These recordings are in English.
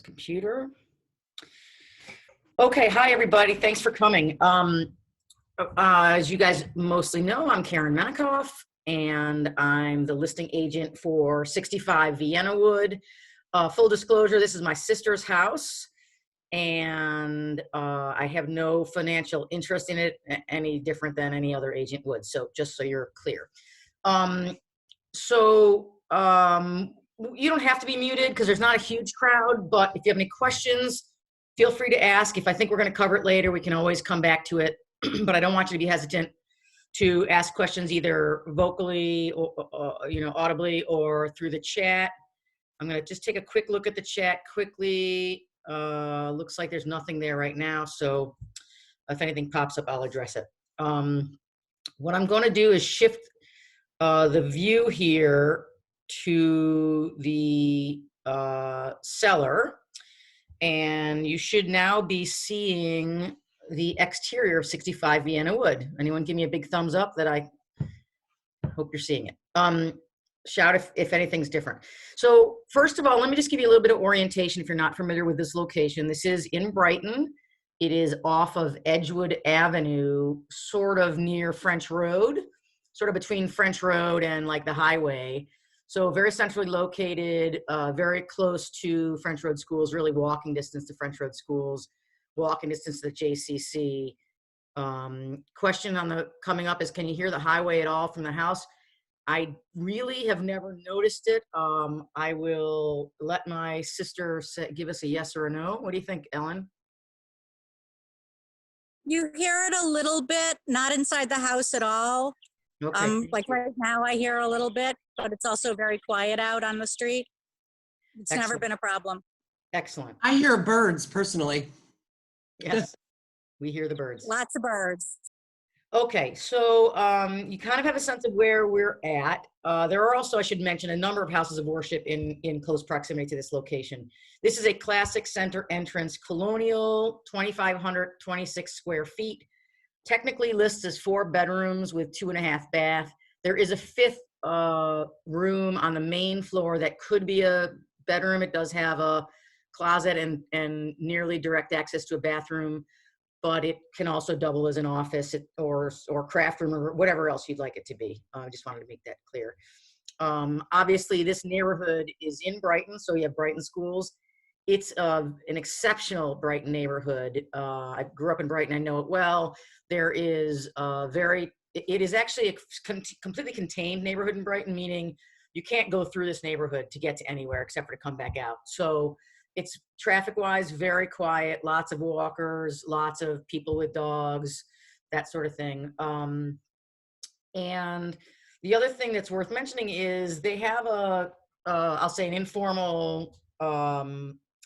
Computer. Okay, hi everybody. Thanks for coming. As you guys mostly know, I'm Karen Menikoff, and I'm the listing agent for 65 Viennawood. Full disclosure, this is my sister's house, and I have no financial interest in it any different than any other agent would. So just so you're clear. You don't have to be muted because there's not a huge crowd, but if you have any questions, feel free to ask. If I think we're going to cover it later, we can always come back to it. But I don't want you to be hesitant to ask questions either vocally or, audibly or through the chat. I'm going to just take a quick look at the chat quickly. Looks like there's nothing there right now. So if anything pops up, I'll address it. What I'm going to do is shift the view here to the cellar, and you should now be seeing the exterior of 65 Viennawood. Anyone give me a big thumbs up that I hope you're seeing it. Shout if anything's different. So first of all, let me just give you a little bit of orientation if you're not familiar with this location. This is in Brighton. It is off of Edgewood Avenue, sort of near French Road, sort of between French Road and like the highway. So very centrally located, very close to French Road schools, really walking distance to French Road schools, walking distance to the JCC. Question on the coming up is, can you hear the highway at all from the house? I really have never noticed it. I will let my sister give us a yes or a no. What do you think, Ellen? You hear it a little bit, not inside the house at all. Okay. Like right now I hear a little bit, but it's also very quiet out on the street. It's Excellent. never been a problem. Excellent. I hear birds personally. Yes, we hear the birds. Lots of birds. Okay, so you kind of have a sense of where we're at. There are also, I should mention, a number of houses of worship in close proximity to this location. This is a classic center entrance, colonial, 2,526 square feet. Technically lists as 4 bedrooms with 2.5 baths. There is a 5th room on the main floor that could be a bedroom. It does have a closet and nearly direct access to a bathroom, but it can also double as an office or craft room or whatever else you'd like it to be. I just wanted to make that clear. Obviously, this neighborhood is in Brighton, so you have Brighton schools. It's an exceptional Brighton neighborhood. I grew up in Brighton, I know it well. There is it is actually a completely contained neighborhood in Brighton, meaning you can't go through this neighborhood to get to anywhere except for to come back out. So it's traffic-wise very quiet, lots of walkers, lots of people with dogs, that sort of thing. And the other thing that's worth mentioning is they have I'll say an informal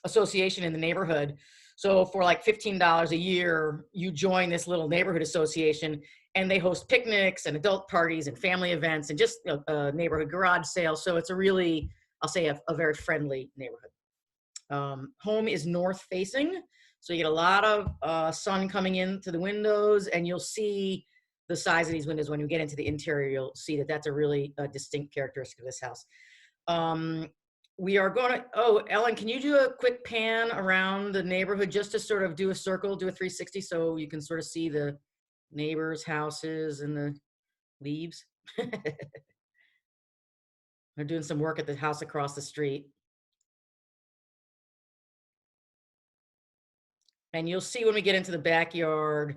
association in the neighborhood. So for like $15 a year, you join this little neighborhood association, and they host picnics and adult parties and family events and just a neighborhood garage sale. So it's a really, I'll say, a very friendly neighborhood. Home is north facing, so you get a lot of sun coming in through the windows, and you'll see the size of these windows when you get into the interior. You'll see that that's a really distinct characteristic of this house. We are going to, Ellen, can you do a quick pan around the neighborhood just to sort of do a circle, do a 360 so you can sort of see the neighbors' houses and the leaves? They're doing some work at the house across the street. And you'll see when we get into the backyard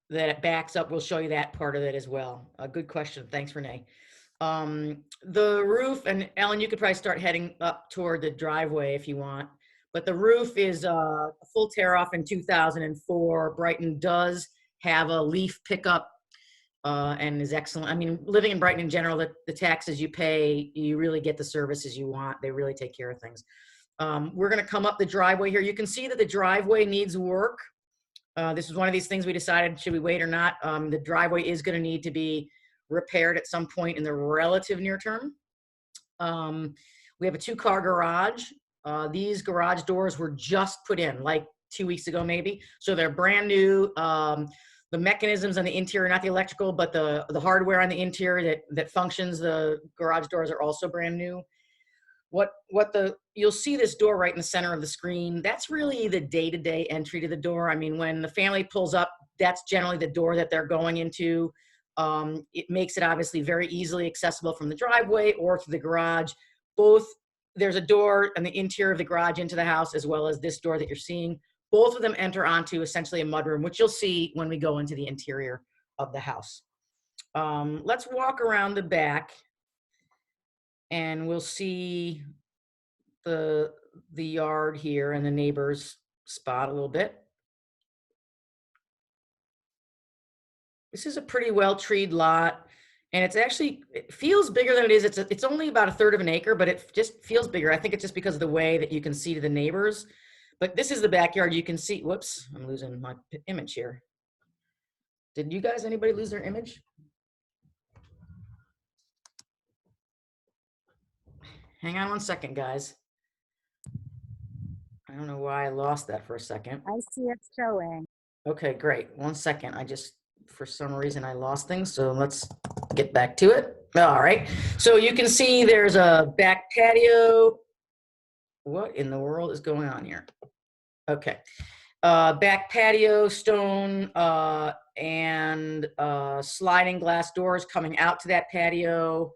that it backs up. We'll show you that part of it as well. A good question. Thanks, Renee. The roof, and Ellen, you could probably start heading up toward the driveway if you want, but the roof is a full tear off in 2004. Brighton does have a leaf pickup and is excellent. I mean, living in Brighton in general, the taxes you pay, you really get the services you want. They really take care of things. We're going to come up the driveway here. You can see that the driveway needs work. This is one of these things we decided, should we wait or not? The driveway is going to need to be repaired at some point in the relative near term. We have a 2-car garage. These garage doors were just put in like 2 weeks ago, maybe. So they're brand new. The mechanisms on the interior, not the electrical, but the hardware on the interior that functions the garage doors are also brand new. What you'll see this door right in the center of the screen. That's really the day-to-day entry to the door. I mean, when the family pulls up, that's generally the door that they're going into. It makes it obviously very easily accessible from the driveway or through the garage. Both, there's a door in the interior of the garage into the house, as well as this door that you're seeing. Both of them enter onto essentially a mudroom, which you'll see when we go into the interior of the house. Let's walk around the back and we'll see the yard here and the neighbor's spot a little bit. This is a pretty well-treed lot, and it's actually, it feels bigger than it is. It's only about a third of an acre, but it just feels bigger. I think it's just because of the way that you can see to the neighbors. But this is the backyard. You can see, whoops, I'm losing my image here. Did you guys, anybody lose their image? Hang on one second, guys. I don't know why I lost that for a second. I see it showing. Okay, great. 1 second. For some reason, I lost things. So let's get back to it. All right. So you can see there's a back patio. What in the world is going on here? Okay. Back patio, stone, and sliding glass doors coming out to that patio.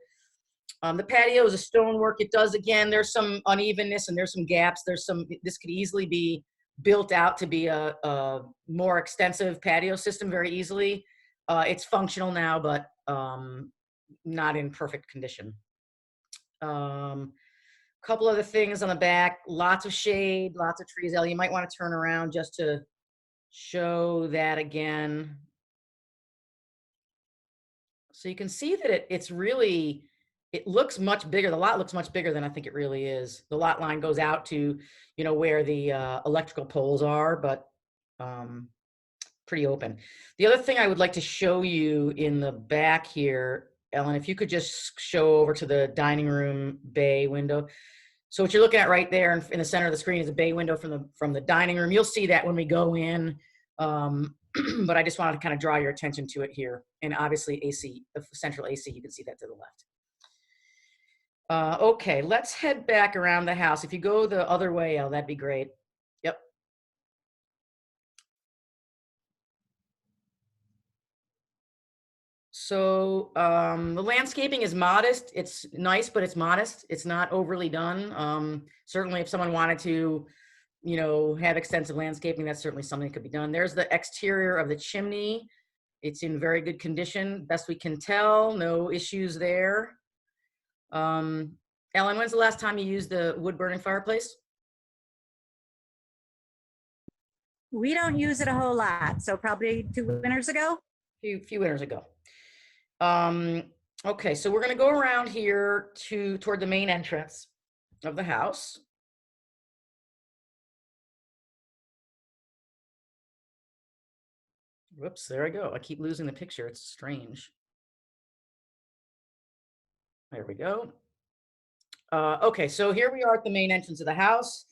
The patio is a stonework. It does, again, there's some unevenness and there's some gaps. This could easily be built out to be a more extensive patio system very easily. It's functional now, but not in perfect condition. Couple other things on the back, lots of shade, lots of trees. You might want to turn around just to show that again. So you can see that it's really, it looks much bigger. The lot looks much bigger than I think it really is. The lot line goes out to, where the electrical poles are, but pretty open. The other thing I would like to show you in the back here, Ellen, if you could just show over to the dining room bay window. So what you're looking at right there in the center of the screen is a bay window from the dining room. You'll see that when we go in, but I just wanted to kind of draw your attention to it here. And obviously AC, central AC, you can see that to the left. Okay, let's head back around the house. If you go the other way, Elle, that'd be great. Yep. So the landscaping is modest. It's nice, but it's modest. It's not overly done. Certainly if someone wanted to, have extensive landscaping, that's certainly something that could be done. There's the exterior of the chimney. It's in very good condition, best we can tell. No issues there. Ellen, when's the last time you used the wood burning fireplace? We don't use it a whole lot, so probably 2 winters ago. Few winters ago. Okay, so we're going to go around here toward the main entrance of the house. Whoops, there I go. I keep losing the picture. It's strange. There we go. Okay, so here we are at the main entrance of the house.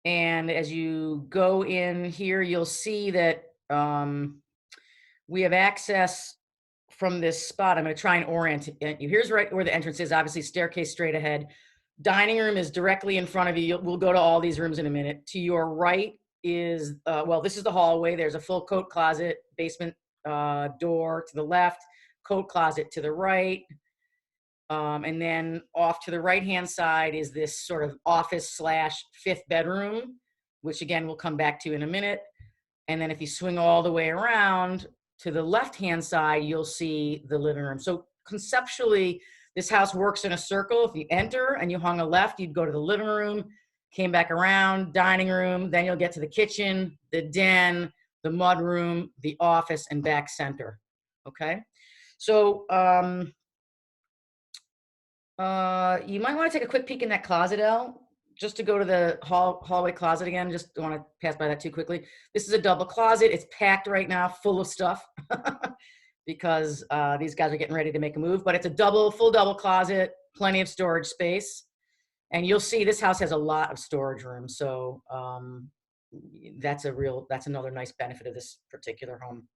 And as you go in here, you'll see that we have access from this spot. I'm going to try and orient you. Here's right where the entrance is, obviously staircase straight ahead. Dining room is directly in front of you. We'll go to all these rooms in a minute. To your right is, this is the hallway. There's a full coat closet, basement door to the left, coat closet to the right. And then off to the right-hand side is this sort of office / fifth bedroom, which again, we'll come back to in a minute. And then if you swing all the way around to the left-hand side, you'll see the living room. So conceptually, this house works in a circle. If you enter and you hung a left, you'd go to the living room, came back around, dining room, then you'll get to the kitchen, the den, the mud room, the office, and back center, okay? So you might want to take a quick peek in that closet, Elle, just to go to the hallway closet again. Just don't want to pass by that too quickly. This is a double closet. It's packed right now, full of stuff because these guys are getting ready to make a move. But it's a full double closet, plenty of storage space. And you'll see this house has a lot of storage room. So that's another nice benefit of this particular home.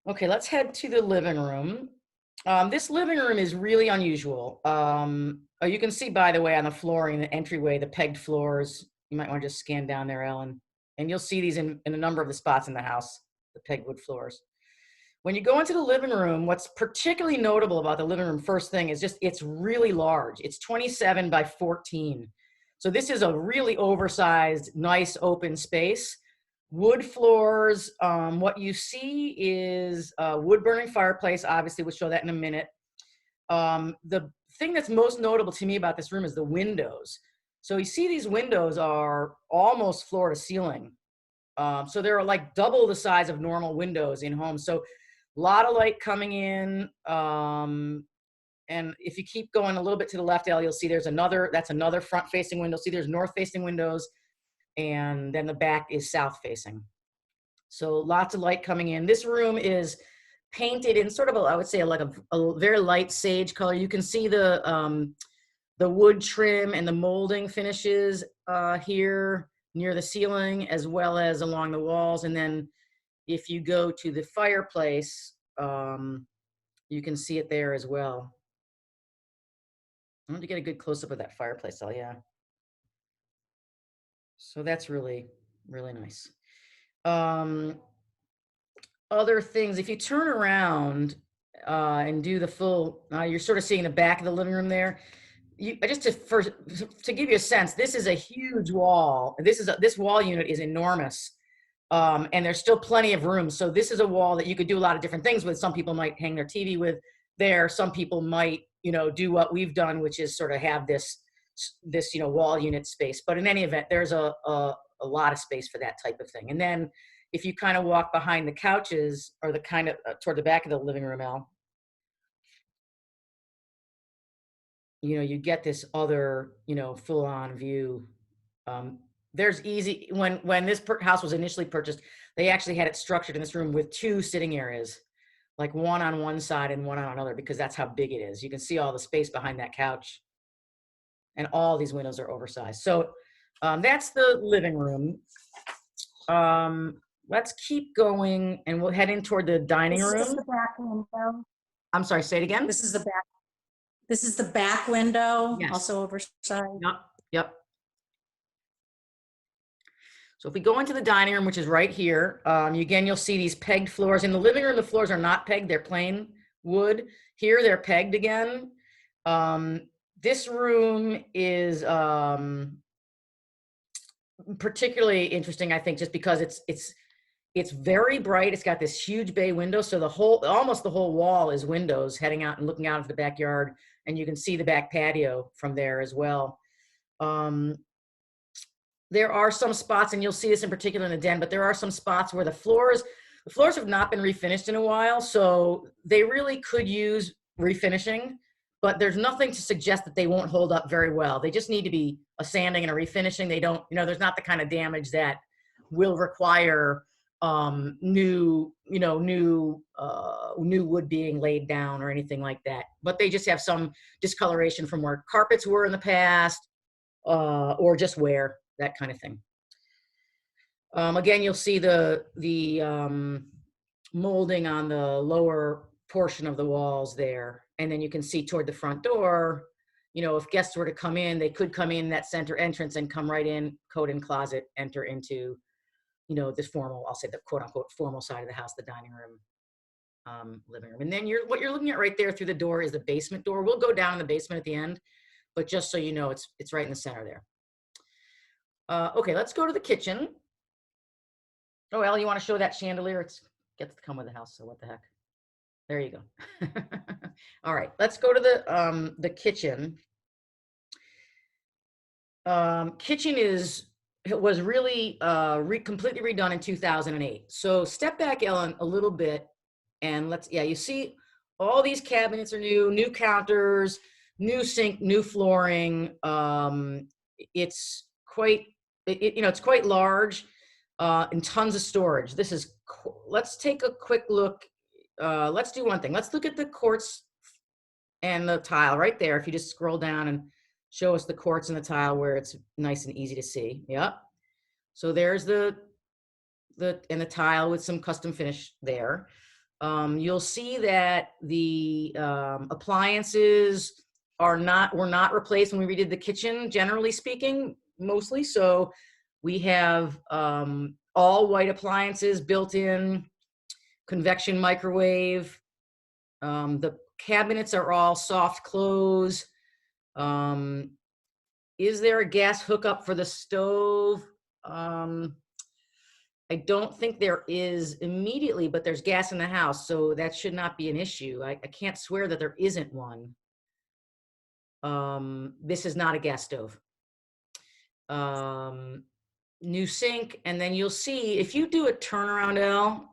Okay, let's head to the living room. This living room is really unusual. Oh, you can see, by the way, on the flooring, the entryway, the pegged floors. You might want to just scan down there, Ellen, and you'll see these in a number of the spots in the house, the pegged wood floors. When you go into the living room, what's particularly notable about the living room, first thing, is just it's really large. It's 27 by 14. So this is a really oversized, nice open space. Wood floors. What you see is a wood burning fireplace. Obviously, we'll show that in a minute. The thing that's most notable to me about this room is the windows. So you see these windows are almost floor to ceiling. So they're like double the size of normal windows in homes. So a lot of light coming in. And if you keep going a little bit to the left, you'll see that's another front facing window. See, there's north facing windows, and then the back is south facing. So lots of light coming in. This room is painted in sort of I would say like a very light sage color. You can see the wood trim and the molding finishes here near the ceiling, as well as along the walls. And then if you go to the fireplace, you can see it there as well. I want to get a good close-up of that fireplace, yeah. So that's really, really nice. Other things, if you turn around and do the full, you're sort of seeing the back of the living room there. To give you a sense, this is a huge wall. This wall unit is enormous. And there's still plenty of room. So this is a wall that you could do a lot of different things with. Some people might hang their TV with there. Some people might, do what we've done, which is sort of have this wall unit space. But in any event, there's a lot of space for that type of thing. And then if you kind of walk behind the couches, or the kind of toward the back of the living room, Al, you get this other, full on view. There's easy, when this house was initially purchased, they actually had it structured in this room with 2 sitting areas, like one on one side and one on another, because that's how big it is. You can see all the space behind that couch, and all these windows are oversized. So that's the living room. Let's keep going, and we'll head in toward the dining room. This is the back window. I'm sorry, say it again. This is the back. This is the back window, Yes. also oversized. Yep. So if we go into the dining room, which is right here, again, you'll see these pegged floors. In the living room, the floors are not pegged, they're plain wood. Here, they're pegged again. This room is particularly interesting, I think, just because it's very bright. It's got this huge bay window, so almost the whole wall is windows heading out and looking out of the backyard, and you can see the back patio from there as well. There are some spots, and you'll see this in particular in the den, but there are some spots where the floors have not been refinished in a while, so they really could use refinishing, but there's nothing to suggest that they won't hold up very well. They just need to be a sanding and a refinishing. They don't, there's not the kind of damage that will require new wood being laid down or anything like that. But they just have some discoloration from where carpets were in the past, or just wear, that kind of thing. Again, you'll see the molding on the lower portion of the walls there. And then you can see toward the front door, if guests were to come in, they could come in that center entrance and come right in, coat-in closet, enter into, this formal, I'll say the quote unquote formal side of the house, the dining room, living room. And then what you're looking at right there through the door is the basement door. We'll go down in the basement at the end, but just so you know, it's right in the center there. Okay, let's go to the kitchen. Oh, Ellie, you want to show that chandelier? It gets to come with the house, so what the heck. There you go. All right, let's go to the kitchen. Kitchen was really completely redone in 2008. So step back, Ellen, a little bit, and you see all these cabinets are new counters, new sink, new flooring. It's quite, it's quite large, and tons of storage. Let's take a quick look. Let's do one thing. Let's look at the quartz and the tile right there. If you just scroll down and show us the quartz and the tile where it's nice and easy to see. Yep. So there's the tile with some custom finish there. You'll see that the appliances were not replaced when we redid the kitchen, generally speaking, mostly. So we have all white appliances built in, convection microwave. The cabinets are all soft close. Is there a gas hookup for the stove? I don't think there is immediately, but there's gas in the house, so that should not be an issue. I can't swear that there isn't one. This is not a gas stove. New sink, and then you'll see if you do a turnaround, L,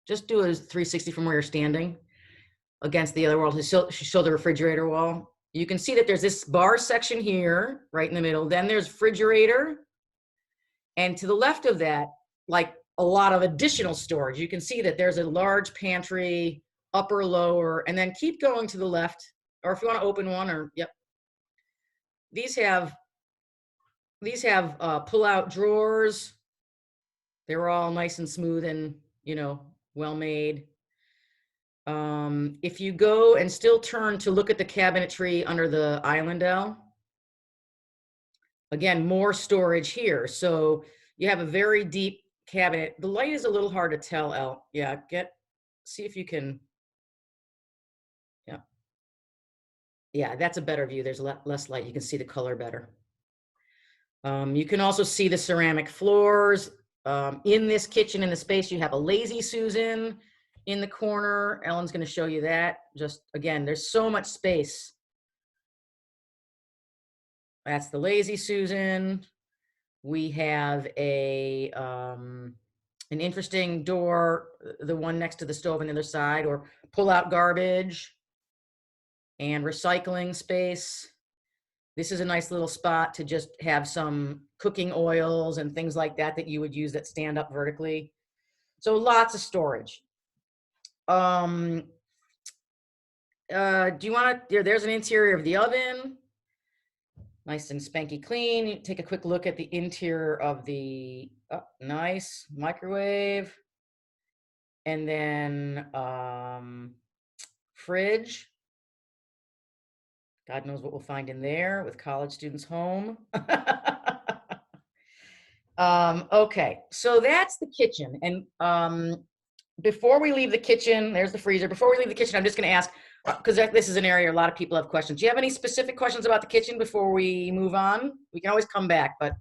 just do a 360 from where you're standing against the other wall to show the refrigerator wall. You can see that there's this bar section here, right in the middle. Then there's refrigerator. And to the left of that, like a lot of additional storage, you can see that there's a large pantry, upper, lower, and then keep going to the left. Or if you want to open one, or, yep. These have pull-out drawers. They're all nice and smooth and, you know, well made. If you go and still turn to look at the cabinetry under the island, L, again, more storage here. So you have a very deep cabinet. The light is a little hard to tell, L. Yeah, see if you can. Yeah. Yeah, that's a better view. There's less light. You can see the color better. You can also see the ceramic floors. In this kitchen, in the space, you have a Lazy Susan in the corner. Ellen's going to show you that. Just, again, there's so much space. That's the Lazy Susan. We have an interesting door, the one next to the stove on the other side, or pull out garbage and recycling space. This is a nice little spot to just have some cooking oils and things like that that you would use that stand up vertically. So lots of storage. Do you want to, there's an interior of the oven. Nice and spanky clean. You take a quick look at the interior of the, nice microwave. And then fridge. God knows what we'll find in there with college students home. Okay, so that's the kitchen. And before we leave the kitchen, there's the freezer. Before we leave the kitchen, I'm just going to ask, because this is an area a lot of people have questions. Do you have any specific questions about the kitchen before we move on? We can always come back, but.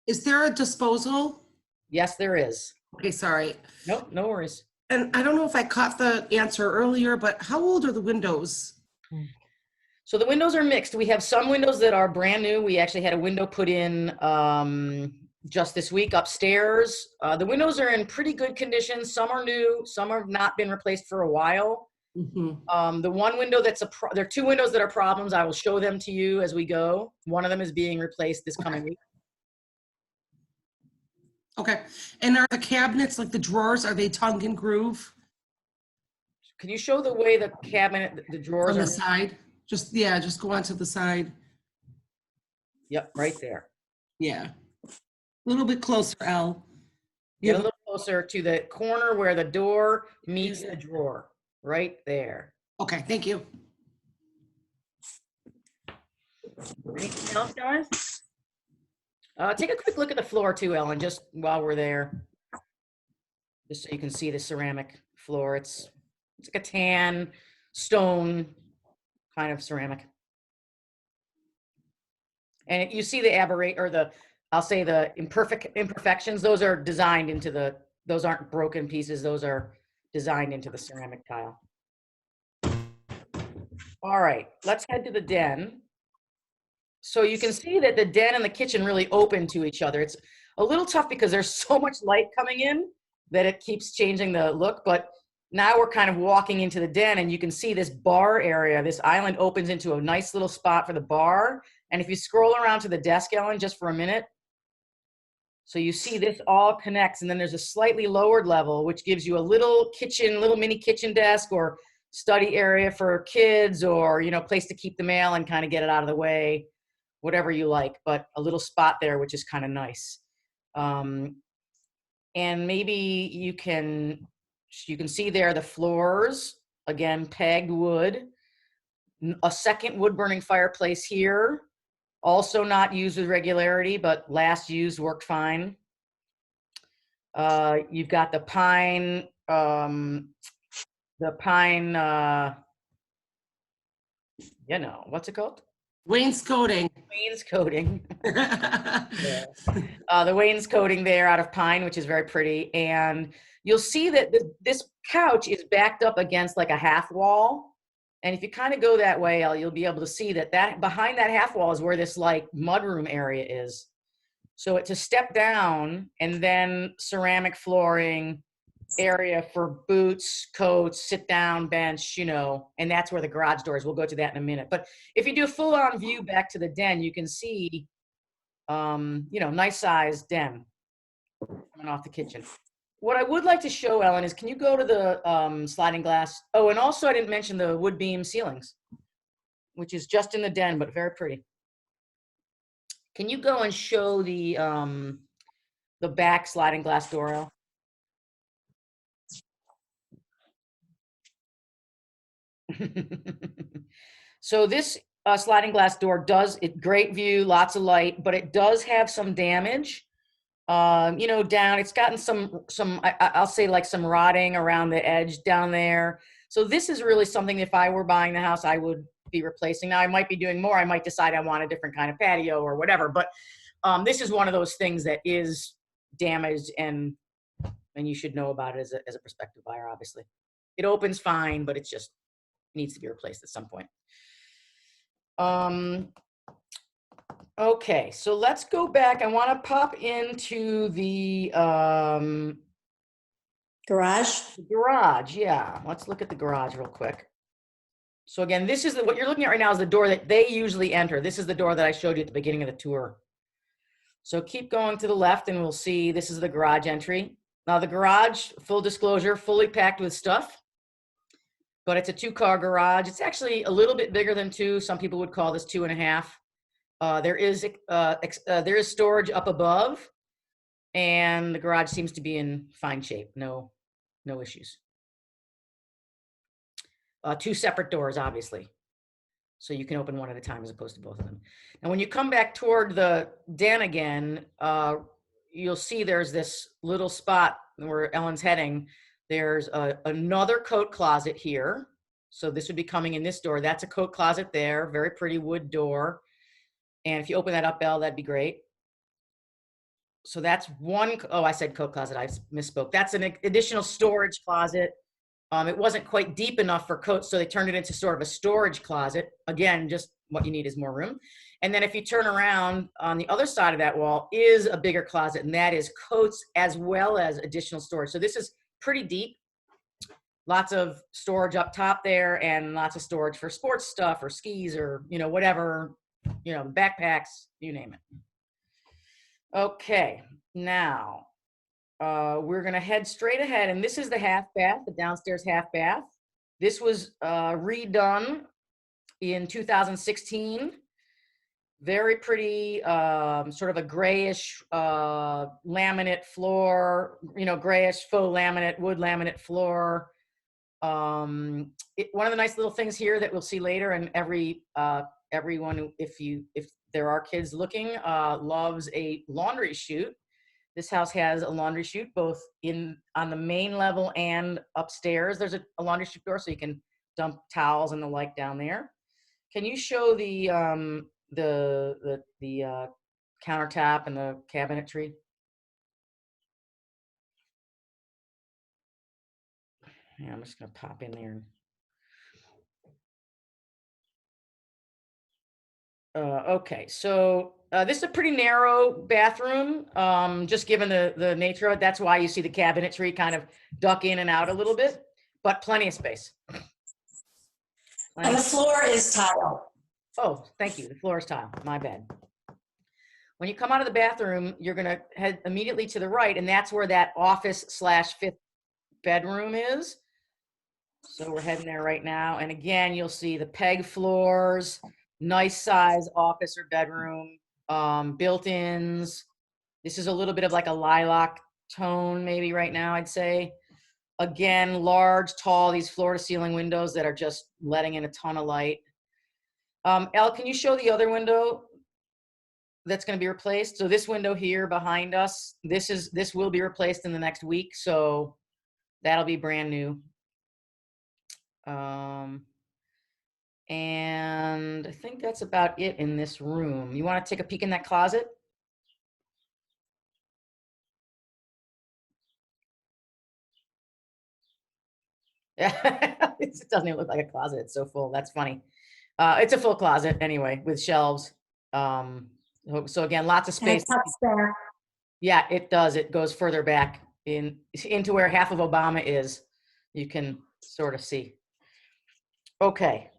Is there a disposal? Yes, there is. Okay, sorry. Nope, no worries. And I don't know if I caught the answer earlier, but how old are the windows? So the windows are mixed. We have some windows that are brand new. We actually had a window put in just this week upstairs. The windows are in pretty good condition. Some are new, some have not been replaced for a while. Mm-hmm. The one window there are two windows that are problems. I will show them to you as we go. One of them is being replaced this coming week. Okay. And are the cabinets, like the drawers, are they tongue and groove? Can you show the way the cabinet, the drawers on the are? Side? Just go on to the side. Yep, right there. Yeah. A little bit closer, Al. Get a little closer to the corner where the door meets the drawer. Right there. Okay, thank you. Anything else, guys? Take a quick look at the floor too, Ellen, just while we're there. Just so you can see the ceramic floor. It's like a tan stone kind of ceramic. And you see the I'll say the imperfections, those are designed into those aren't broken pieces, those are designed into the ceramic tile. All right, let's head to the den. So you can see that the den and the kitchen really open to each other. It's a little tough because there's so much light coming in that it keeps changing the look, but now we're kind of walking into the den and you can see this bar area. This island opens into a nice little spot for the bar. And if you scroll around to the desk, Ellen, just for a minute, so you see this all connects, and then there's a slightly lowered level, which gives you a little mini kitchen desk or study area for kids, or, you know, place to keep the mail and kind of get it out of the way, whatever you like, but a little spot there, which is kind of nice. And maybe you can you can see there the floors, again, pegged wood. A second wood burning fireplace here, also not used with regularity, but last used worked fine. You've got the pine, what's it called? Wainscoting. Wainscoting. The wainscoting there out of pine, which is very pretty. And you'll see that this couch is backed up against like a half wall. And if you kind of go that way, you'll be able to see that behind that half wall is where this like mudroom area is. So it's a step down and then ceramic flooring area for boots, coats, sit down bench, and that's where the garage door is. We'll go to that in a minute. But if you do a full on view back to the den, you can see, nice sized den coming off the kitchen. What I would like to show, Ellen, is can you go to the sliding glass? Oh, and also I didn't mention the wood beam ceilings, which is just in the den, but very pretty. Can you go and show the back sliding glass door, Elle? So this sliding glass door great view, lots of light, but it does have some damage. Down, it's gotten I'll say like some rotting around the edge down there. So this is really something, if I were buying the house, I would be replacing. Now I might be doing more. I might decide I want a different kind of patio or whatever, but this is one of those things that is damaged and you should know about it as a prospective buyer, obviously. It opens fine, but it just needs to be replaced at some point. Okay, so let's go back. I want to pop into the Garage? garage. Yeah, let's look at the garage real quick. So again, this is what you're looking at right now is the door that they usually enter. This is the door that I showed you at the beginning of the tour. So keep going to the left and we'll see this is the garage entry. Now the garage, full disclosure, fully packed with stuff, but it's a 2-car garage. It's actually a little bit bigger than 2. Some people would call this 2.5. There is storage up above, and the garage seems to be in fine shape. No issues. 2 separate doors, obviously, so you can open one at a time as opposed to both of them. And when you come back toward the den again, you'll see there's this little spot where Ellen's heading. There's another coat closet here. So this would be coming in this door. That's a coat closet there. Very pretty wood door. And if you open that up, Elle, that'd be great. So that's one. Oh, I said coat closet. I misspoke. That's an additional storage closet. It wasn't quite deep enough for coats, so they turned it into sort of a storage closet. Again, just what you need is more room. And then if you turn around on the other side of that wall is a bigger closet, and that is coats as well as additional storage. So this is pretty deep. Lots of storage up top there and lots of storage for sports stuff or skis or, whatever, backpacks, you name it. Okay, now we're going to head straight ahead. And this is the half bath, the downstairs half bath. This was redone in 2016. Very pretty, sort of a grayish laminate floor, grayish faux laminate, wood laminate floor. One of the nice little things here that we'll see later, and everyone, if there are kids looking, loves a laundry chute. This house has a laundry chute both on the main level and upstairs. There's a laundry chute door so you can dump towels and the like down there. Can you show the countertop and the cabinetry? Yeah, I'm just gonna pop in there. Okay, so this is a pretty narrow bathroom, just given the nature of it. That's why you see the cabinetry kind of duck in and out a little bit, but plenty of space. And the floor is tile. Oh, thank you. The floor is tile. My bad. When you come out of the bathroom, you're going to head immediately to the right, and that's where that office/fifth bedroom is. So we're heading there right now. And again, you'll see the peg floors, nice size office or bedroom, built-ins. This is a little bit of like a lilac tone maybe right now, I'd say. Again, large, tall, these floor to ceiling windows that are just letting in a ton of light. Elle, can you show the other window that's going to be replaced? So this window here behind us, this will be replaced in the next week. So that'll be brand new. And I think that's about it in this room. You want to take a peek in that closet? It doesn't even look like a closet. It's so full. That's funny. It's a full closet anyway, with shelves. So again, lots of And it space. tucks back. Yeah, it does. It goes further back into where half of Obama is. You can sort of see. Okay,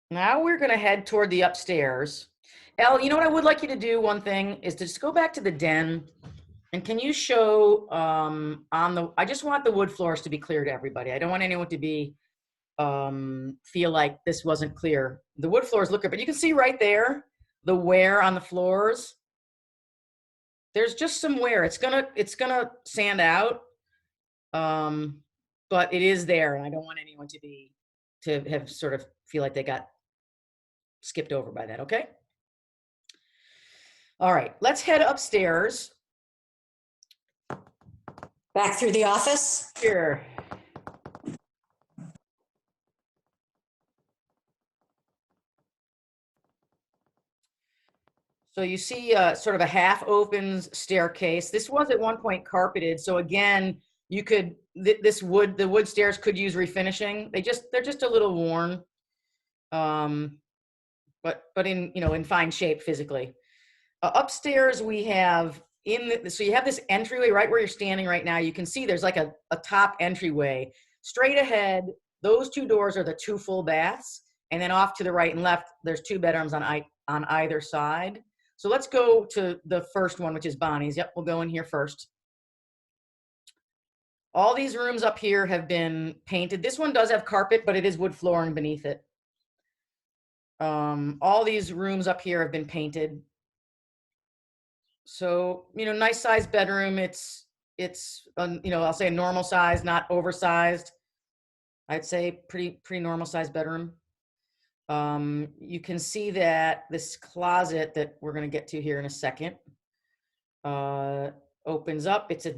now we're going to head toward the upstairs. Elle, you know what I would like you to do? One thing is to just go back to the den. And can you show I just want the wood floors to be clear to everybody. I don't want anyone to be feel like this wasn't clear. The wood floors look good, but you can see right there the wear on the floors. There's just some wear. It's gonna sand out, but it is there, and I don't want anyone to have sort of feel like they got skipped over by that. Okay. All right, let's head upstairs. Back through the office? Here. So you see sort of a half open staircase. This was at one point carpeted. So again, you could, the wood stairs could use refinishing. They're just a little worn, but in fine shape physically. Upstairs we have so you have this entryway right where you're standing right now. You can see there's like a top entryway straight ahead. Those two doors are the two full baths, and then off to the right and left, there's two bedrooms on either side. So let's go to the first one, which is Bonnie's. Yep, we'll go in here first. All these rooms up here have been painted. This one does have carpet, but it is wood flooring beneath it. All these rooms up here have been painted. So, nice sized bedroom. It's I'll say a normal size, not oversized. I'd say pretty normal sized bedroom. You can see that this closet that we're going to get to here in a second opens up. It's a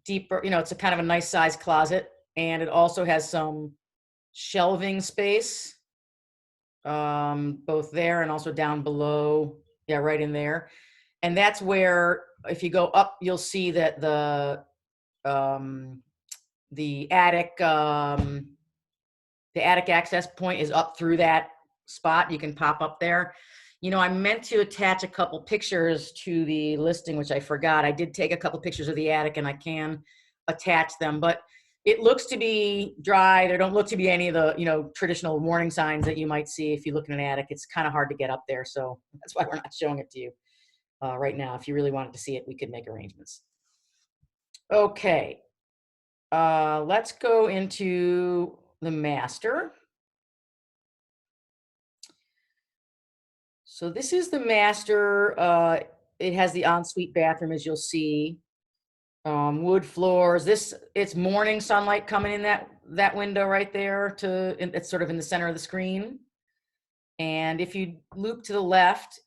deeper, it's a kind of a nice size closet, and it also has some shelving space, both there and also down below. Yeah, right in there. And that's where, if you go up, you'll see that the attic access point is up through that spot. You can pop up there. I meant to attach a couple pictures to the listing, which I forgot. I did take a couple pictures of the attic, and I can attach them, but it looks to be dry. There don't look to be any of the, traditional warning signs that you might see if you look in an attic. It's kind of hard to get up there, so that's why we're not showing it to you right now. If you really wanted to see it, we could make arrangements. Okay, let's go into the master. So this is the master. It has the ensuite bathroom, as you'll see. Wood floors. It's morning sunlight coming in that window right there. It's sort of in the center of the screen. And if you loop to the left,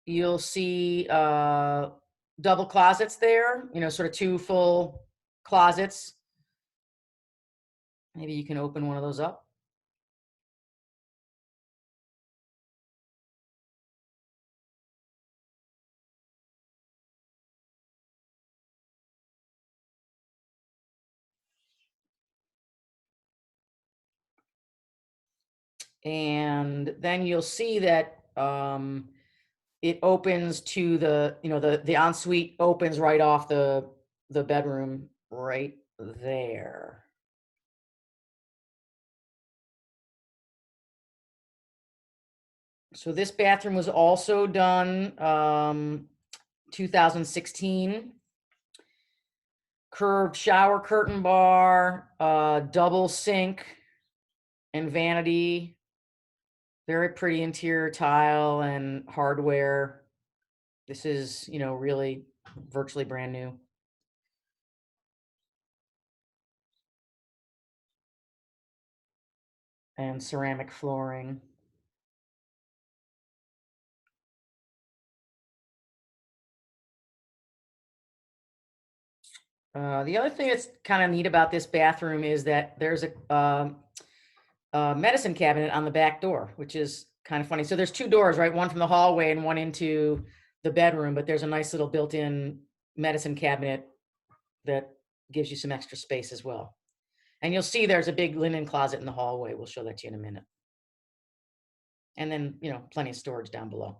you'll see double closets there. Sort of two full closets. Maybe you can open one of those up. And then you'll see that it opens to the ensuite opens right off the bedroom right there. So this bathroom was also done 2016. Curved shower curtain bar, double sink and vanity. Very pretty interior tile and hardware. This is, really virtually brand new. and ceramic flooring. The other thing that's kind of neat about this bathroom is that there's a medicine cabinet on the back door, which is kind of funny. So there's two doors, right? One from the hallway and one into the bedroom, but there's a nice little built-in medicine cabinet that gives you some extra space as well. And you'll see there's a big linen closet in the hallway. We'll show that to you in a minute. And then, you know, plenty of storage down below.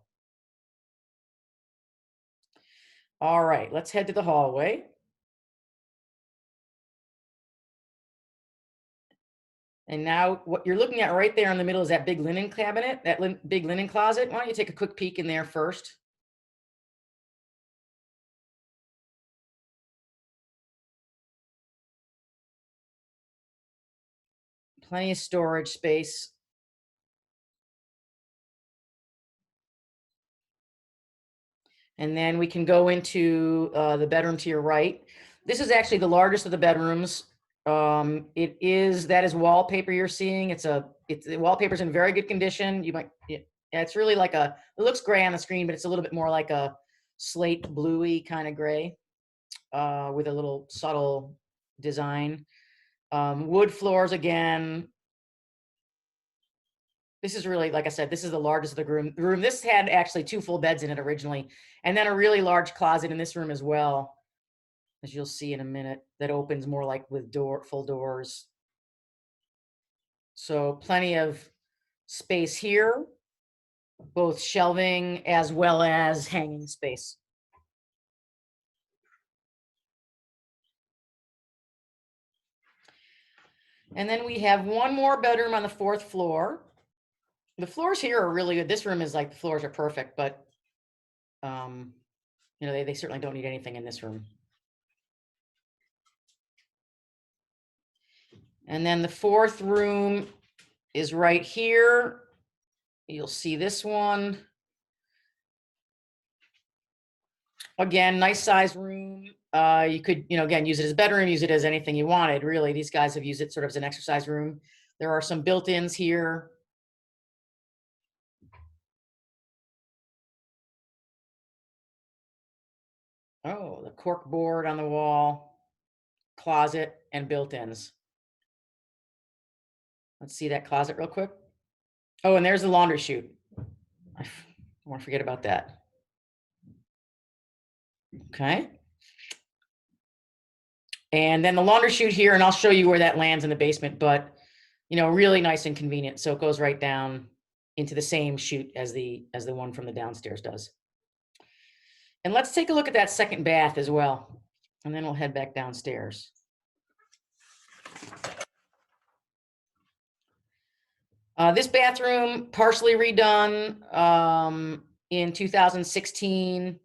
All right, let's head to the hallway. And now what you're looking at right there in the middle is that big linen cabinet, that big linen closet. Why don't you take a quick peek in there first? Plenty of storage space. And then we can go into the bedroom to your right. This is actually the largest of the bedrooms. That is wallpaper you're seeing. The wallpaper's in very good condition. It's really like it looks gray on the screen, but it's a little bit more like a slate bluey kind of gray with a little subtle design. Wood floors again. This is really, like I said, this is the largest of the room. This had actually 2 full beds in it originally, and then a really large closet in this room as well, as you'll see in a minute, that opens more like with full doors. So plenty of space here, both shelving as well as hanging space. And then we have one more bedroom on the 4th floor. The floors here are really good. This room is like, the floors are perfect, but you know, they certainly don't need anything in this room. And then the 4th room is right here. You'll see this one. Again, nice size room. You could, you know, again, use it as a bedroom, use it as anything you wanted. Really, these guys have used it sort of as an exercise room. There are some built-ins here. Oh, the cork board on the wall, closet, and built-ins. Let's see that closet real quick. Oh, and there's the laundry chute. I won't forget about that. Okay. And then the laundry chute here, and I'll show you where that lands in the basement, but you know, really nice and convenient. So it goes right down into the same chute as the one from the downstairs does. And let's take a look at that second bath as well. And then we'll head back downstairs. This bathroom, partially redone in 2016.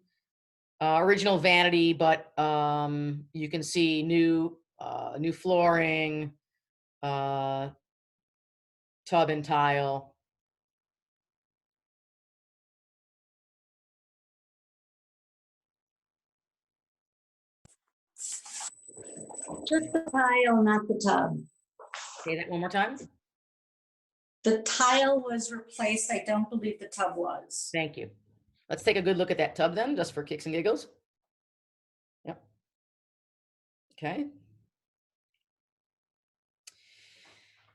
Original vanity, but you can see new flooring, tub and tile. Just the tile, not the tub. Say that one more time. The tile was replaced. I don't believe the tub was. Thank you. Let's take a good look at that tub then, just for kicks and giggles. Yep. Okay.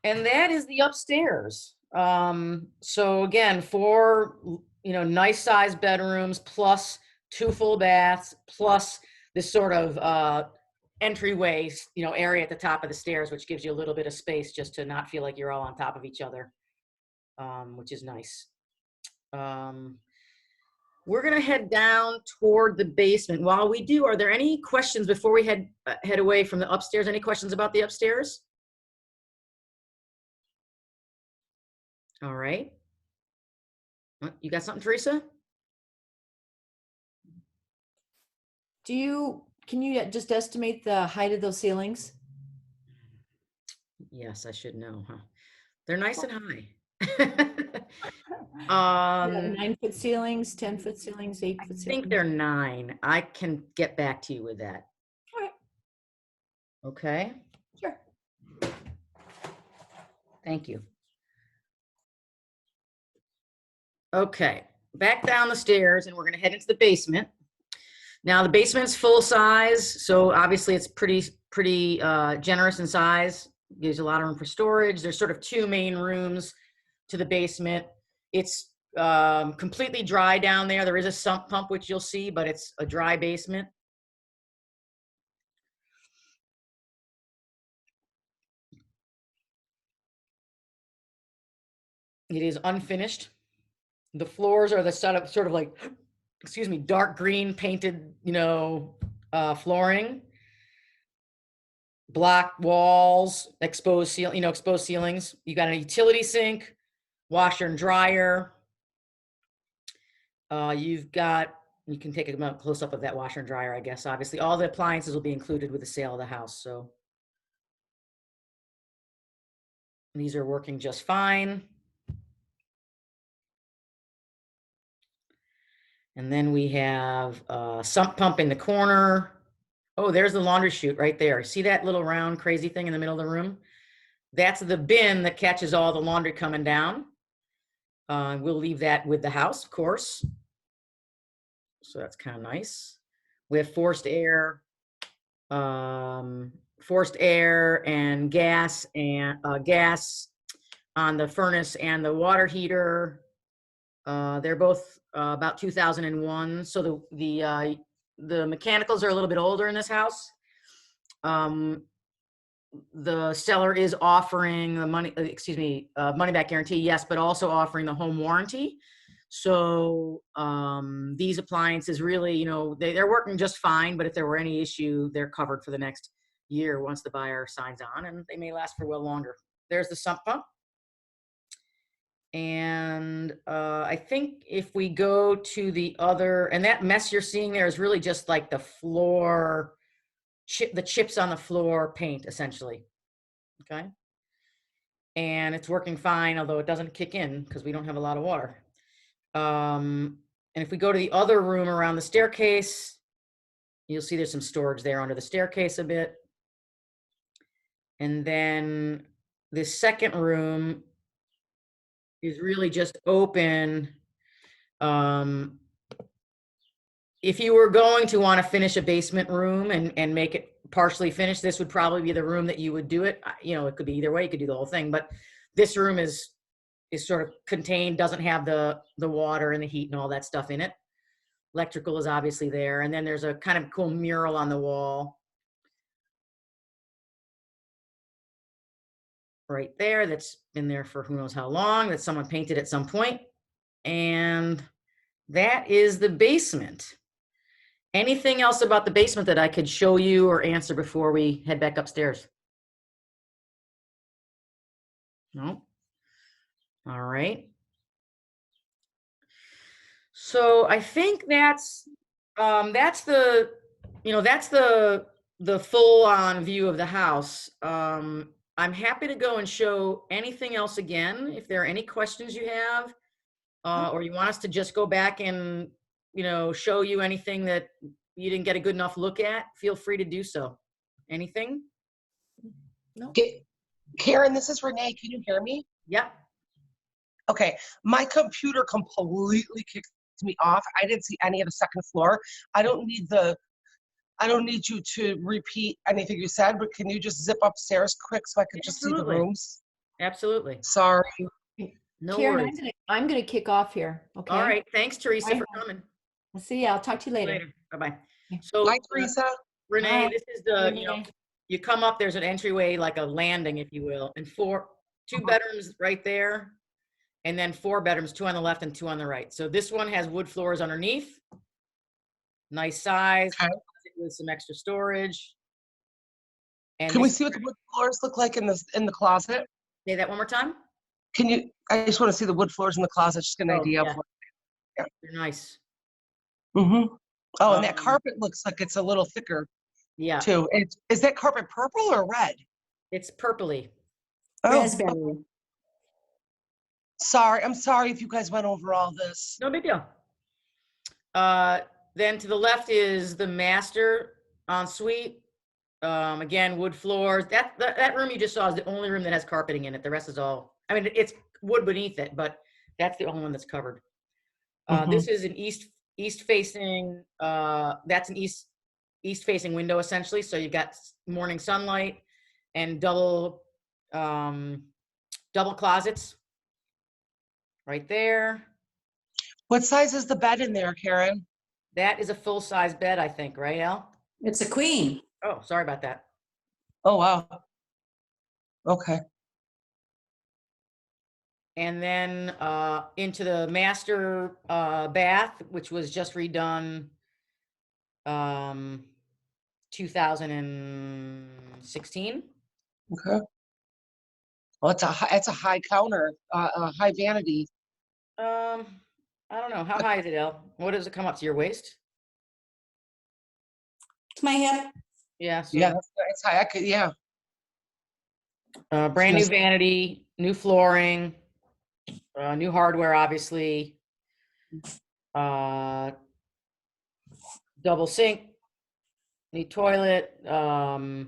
And that is the upstairs. So again, 4, you know, nice sized bedrooms, plus 2 full baths, plus this sort of entryway, you know, area at the top of the stairs, which gives you a little bit of space just to not feel like you're all on top of each other, which is nice. We're gonna head down toward the basement. While we do, are there any questions before we head away from the upstairs? Any questions about the upstairs? All right. You got something, Teresa? Can you just estimate the height of those ceilings? Yes, I should know, huh? They're nice and high. 9-foot ceilings, 10-foot ceilings, 8-foot I ceilings? think they're 9. I can get back to you with that. All right. Okay. Sure. Thank you. Okay, back down the stairs and we're gonna head into the basement. Now the basement's full size, so obviously it's pretty generous in size. Gives you a lot of room for storage. There's sort of two main rooms to the basement. It's completely dry down there. There is a sump pump, which you'll see, but it's a dry basement. It is unfinished. The floors are the sort of like, excuse me, dark green painted, flooring, block walls, exposed ceilings. You got a utility sink, washer and dryer. You can take a close up of that washer and dryer, I guess. Obviously, all the appliances will be included with the sale of the house. So these are working just fine. And then we have a sump pump in the corner. Oh, there's the laundry chute right there. See that little round crazy thing in the middle of the room? That's the bin that catches all the laundry coming down. We'll leave that with the house, of course. So that's kind of nice. We have forced air and gas on the furnace and the water heater. They're both about 2001. So the mechanicals are a little bit older in this house. The seller is offering the money back guarantee, yes, but also offering the home warranty. So these appliances really, they're working just fine, but if there were any issue, they're covered for the next year once the buyer signs on, and they may last for well longer. There's the sump pump. And I think if we go to the other, and that mess you're seeing there is really just like the floor, the chips on the floor paint, essentially. Okay. And it's working fine, although it doesn't kick in because we don't have a lot of water. And if we go to the other room around the staircase, you'll see there's some storage there under the staircase a bit. And then this second room is really just open. If you were going to want to finish a basement room and make it partially finished, this would probably be the room that you would do it. It could be either way. You could do the whole thing, but this room is sort of contained, doesn't have the water and the heat and all that stuff in it. Electrical is obviously there. And then there's a kind of cool mural on the wall right there that's been there for who knows how long, that someone painted at some point. And that is the basement. Anything else about the basement that I could show you or answer before we head back upstairs? No? All right. So I think that's the full on view of the house. I'm happy to go and show anything else again if there are any questions you have, or you want us to just go back and show you anything that you didn't get a good enough look at. Feel free to do so. Anything? No. Karen, this is Renee. Can you hear me? Yep. Okay. My computer completely kicked me off. I didn't see any of the second floor. I don't need you to repeat anything you said, but can you just zip upstairs quick so I can just see the Absolutely. rooms? Absolutely. Sorry. No Karen, worries. I'm gonna kick off here, okay? All right. Thanks, Teresa, Bye for now. coming. I'll see you. I'll talk to you later. Later. Bye-bye. Okay. So, Bye, Teresa. Renee, Bye. this is the, Renee. you come up, there's an entryway, like a landing, if you will, and two bedrooms right there, and then 4 bedrooms, 2 on the left and 2 on the right. So this one has wood floors underneath. Nice size, Okay. with some extra storage. And Can we see what the wood floors look like in the closet? say that one more time? I just want to see the wood floors in the closet, just get an Oh, idea yeah. of what. Yeah. They're nice. Mm-hmm. Oh, and that Um, carpet looks like it's a little thicker Yeah, too. Is that carpet purple or red? it's purpley. Oh, Raspberry. sorry. I'm sorry if you guys went over all this. No big deal. Then to the left is the master ensuite. Again, wood floors. That room you just saw is the only room that has carpeting in it. The rest is all, I mean, it's wood beneath it, but that's the only one that's covered. This is an east facing, that's an east facing window essentially. So you've got morning sunlight and double closets right there. What size is the bed in there, Karen? That is a full size bed, I think, right, Al? It's a queen. Oh, sorry about that. Oh, wow. Okay. And then into the master bath, which was just redone 2016. Okay. Well, it's a high counter, a high vanity. I don't know. How high is it, El? What does it come up to, your waist? It's my hip. Yeah. So, Yeah, it's high. Yeah. brand new vanity, new flooring, new hardware, obviously. Double sink, new toilet, and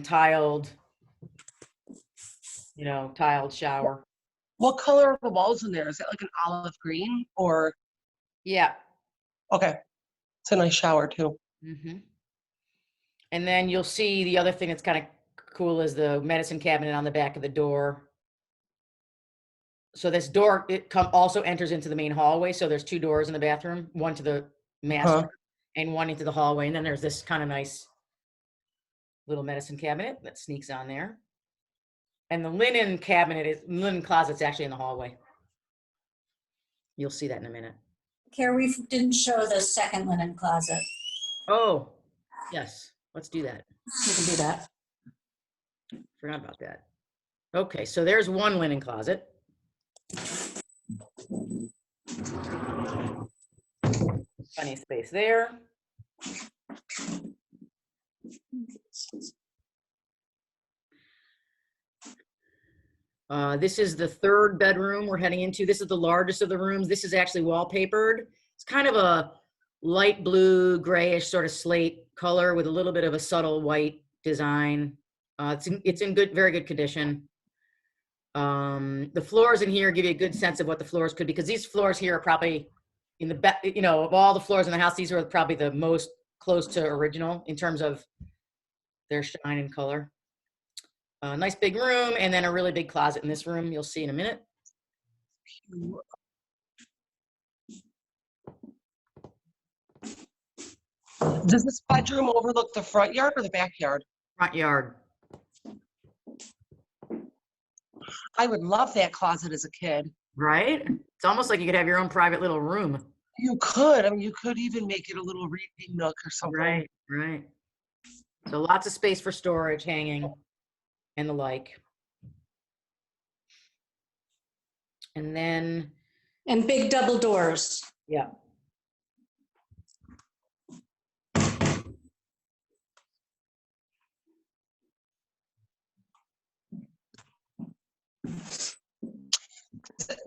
tiled shower. What color are the walls in there? Is it like an olive green or? Yeah. Okay. It's a nice shower too. And then you'll see the other thing that's kind of cool is the medicine cabinet on the back of the door. So this door, also enters into the main hallway. So there's 2 doors in the bathroom, one to the master and one into the hallway. And then there's this kind of nice little medicine cabinet that sneaks on there. And the linen closet's actually in the hallway. You'll see that in a minute. Care, we didn't show the second linen closet. Oh, yes. Let's do that. We can do that. Forgot about that. Okay, so there's one linen closet. Plenty of space there. This is the 3rd bedroom we're heading into. This is the largest of the rooms. This is actually wallpapered. It's kind of a light blue, grayish sort of slate color with a little bit of a subtle white design. It's in very good condition. The floors in here give you a good sense of what the floors could be, because these floors here are probably of all the floors in the house, these are probably the most close to original in terms of their shine and color. Nice big room, and then a really big closet in this room. You'll see in a minute. Does this bedroom overlook the front yard or the backyard? Front yard. I would love that closet as a kid. Right? It's almost like you could have your own private little room. You could. I mean, you could even make it a little reading nook or something. Right. So lots of space for storage, hanging, and the like. And then. And big double doors. Yeah.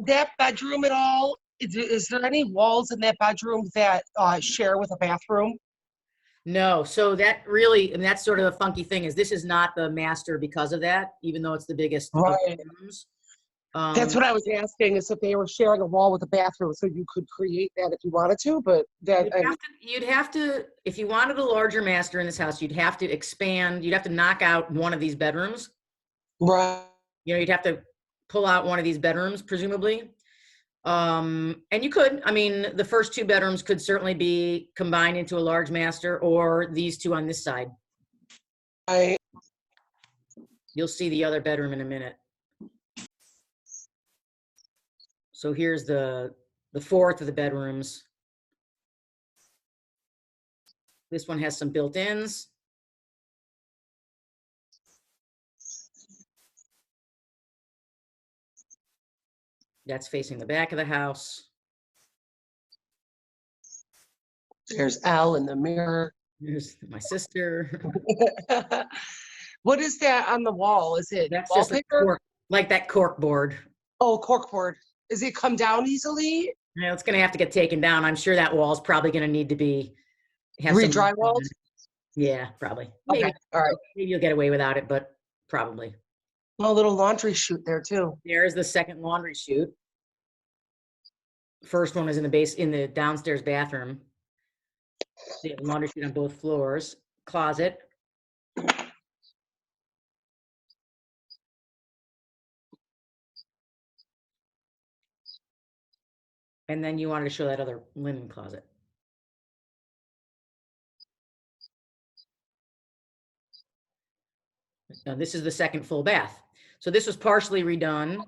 That bedroom at all, is there any walls in that bedroom that share with a bathroom? No, so that really, and that's sort of the funky thing, is this is not the master because of that, even though it's the biggest of the rooms. That's what I was asking, is if they were sharing a wall with a bathroom, so you could create that if you wanted to, but that you'd have to, if you wanted a larger master in this house, you'd have to expand, you'd have to knock out one of these bedrooms. Right. You'd have to pull out one of these bedrooms, presumably. And you could, I mean, the first 2 bedrooms could certainly be combined into a large master, or these 2 on this side. You'll see the other bedroom in a minute. So here's the 4th of the bedrooms. This one has some built-ins. That's facing the back of the house. There's Al in the mirror. There's my sister. What is that on the wall? Is it That's just like that cork board. Oh, cork board. Does it come down easily? Yeah, it's going to have to get taken down. I'm sure that wall's probably going to need to be re-drywalled. Yeah, probably. Okay. Maybe. All right. Maybe you'll get away without it, but probably. A little laundry chute there too. There's the second laundry chute. First one is in the downstairs bathroom. They have a laundry chute on both floors, closet. And then you wanted to show that other linen closet. Now this is the second full bath. So this was partially redone.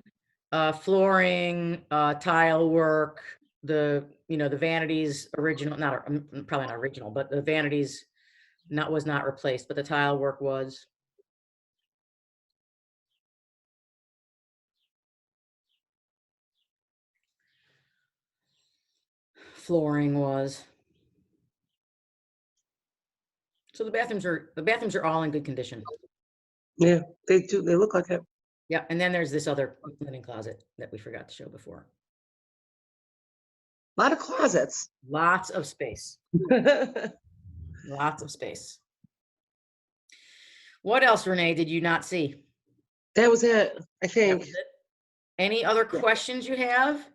Flooring, tile work, the vanities original, probably not original, but the vanities was not replaced, but the tile work was. Flooring was. So the bathrooms are all in good condition. Yeah, they do. They look like it. Yeah, and then there's this other linen closet that we forgot to show before. A lot of closets. Lots of space. Lots of space. What else, Renee, did you not see? That was it, I That think. was it? Any other questions you have?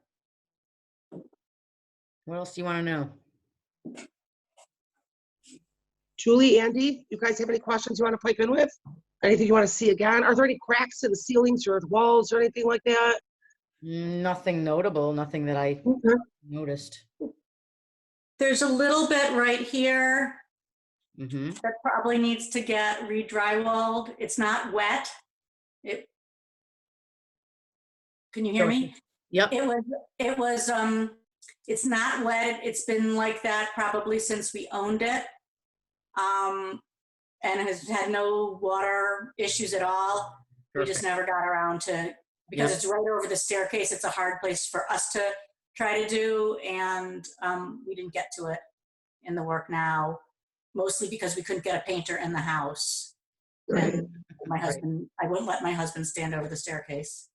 What else do you want to know? Julie, Andy, you guys have any questions you want to pipe in with? Anything you want to see again? Are there any cracks in the ceilings or the walls or anything like that? Nothing notable, nothing that I Okay. noticed. There's a little bit right here Mm-hmm. that probably needs to get re-drywalled. It's not wet. Can you hear me? Yep. It's not wet. It's been like that probably since we owned it. And has had no water issues at all. We just never got around to, because it's right over the staircase. It's a hard place for us to try to do. And we didn't get to it in the work now, mostly because we couldn't get a painter in the house. Right. And I wouldn't let my husband stand over the staircase.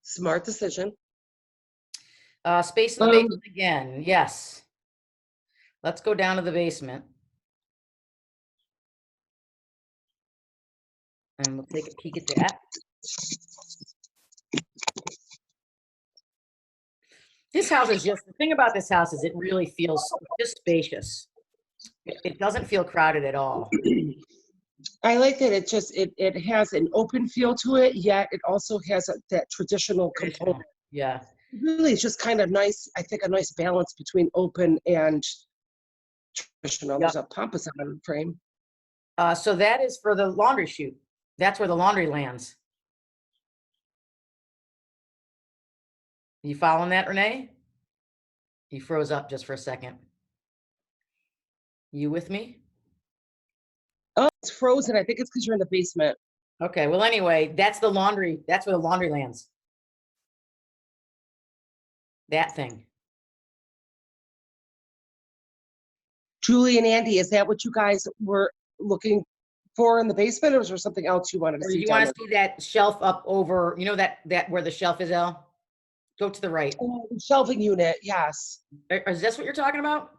Smart decision. Space in the basement again. Yes. Let's go down to the basement. And we'll take a peek at that. This house is the thing about this house is it really feels just spacious. It doesn't feel crowded at all. I like that it has an open feel to it, yet it also has that traditional component. Yeah. Really, it's just kind of nice. I think a nice balance between open and traditional. There's a pompous on frame. So that is for the laundry chute. That's where the laundry lands. You following that, Renee? You froze up just for a second. You with me? Oh, it's frozen. I think it's because you're in the basement. Okay. Well, anyway, that's the laundry. That's where the laundry lands. That thing. Julie and Andy, is that what you guys were looking for in the basement, or is there something else you wanted to Or see? you want to see that shelf up over, that where the shelf is, Elle? Go to the right. Shelving unit, yes. Is this what you're talking about?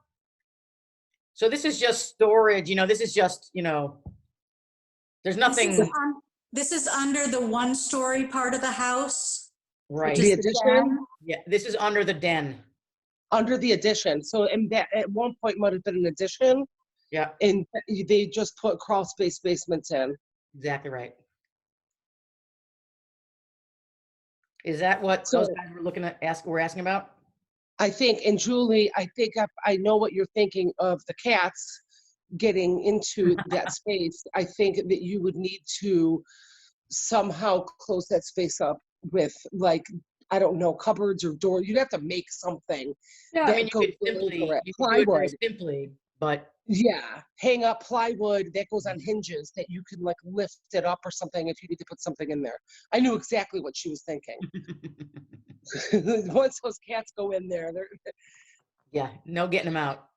So this is just storage, this is just, there's nothing. This is under the one-story part of the house. Right. The addition? Yeah, this is under the den. Under the addition. So that at one point might have been an addition. Yeah. And they just put crawl space basements in. Exactly right. Is that what those guys were asking about? I think, and Julie, I think I know what you're thinking of the cats getting into that space. I think that you would need to somehow close that space up with, like, I don't know, cupboards or doors. You'd have to make something. Yeah, I mean, you could do it very simply, but yeah, hang up plywood that goes on hinges that you could like lift it up or something if you need to put something in there. I knew exactly what she was thinking. Once those cats go in there, they're yeah, no getting them out.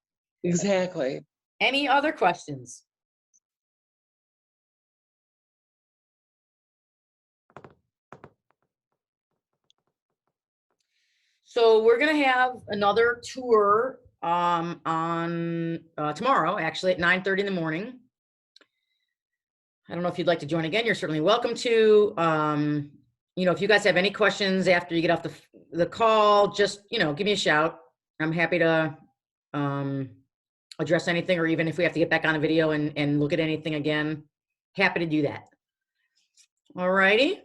exactly. Any other questions? So we're gonna have another tour on tomorrow, actually at 9:30 in the morning. I don't know if you'd like to join again. You're certainly welcome to. you know, if you guys have any questions after you get off the call, just, you know, give me a shout. I'm happy to address anything, or even if we have to get back on a video and look at anything again, happy to do that. All righty.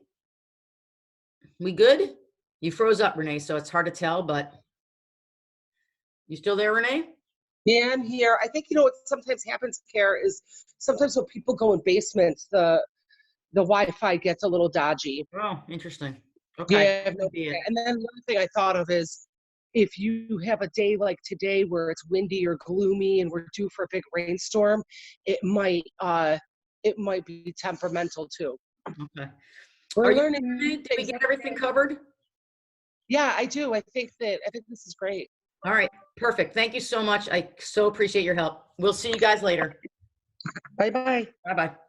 We good? You froze up, Renee, so it's hard to tell, but you still there, Renee? Yeah, I'm here. I think, you know, what sometimes happens, Kara, is sometimes when people go in basements, the Wi-Fi gets a little dodgy. Oh, interesting. Okay. Yeah, I've Could noticed be it. that. And then the other thing I thought of is if you have a day like today where it's windy or gloomy and we're due for a big rainstorm, it might be temperamental too. Okay. We're Are you, learning Renee? new Did we things. get everything covered? Yeah, I do. I think this is great. All right. Perfect. Thank you so much. I so appreciate your help. We'll see you guys later. Bye-bye. Bye-bye.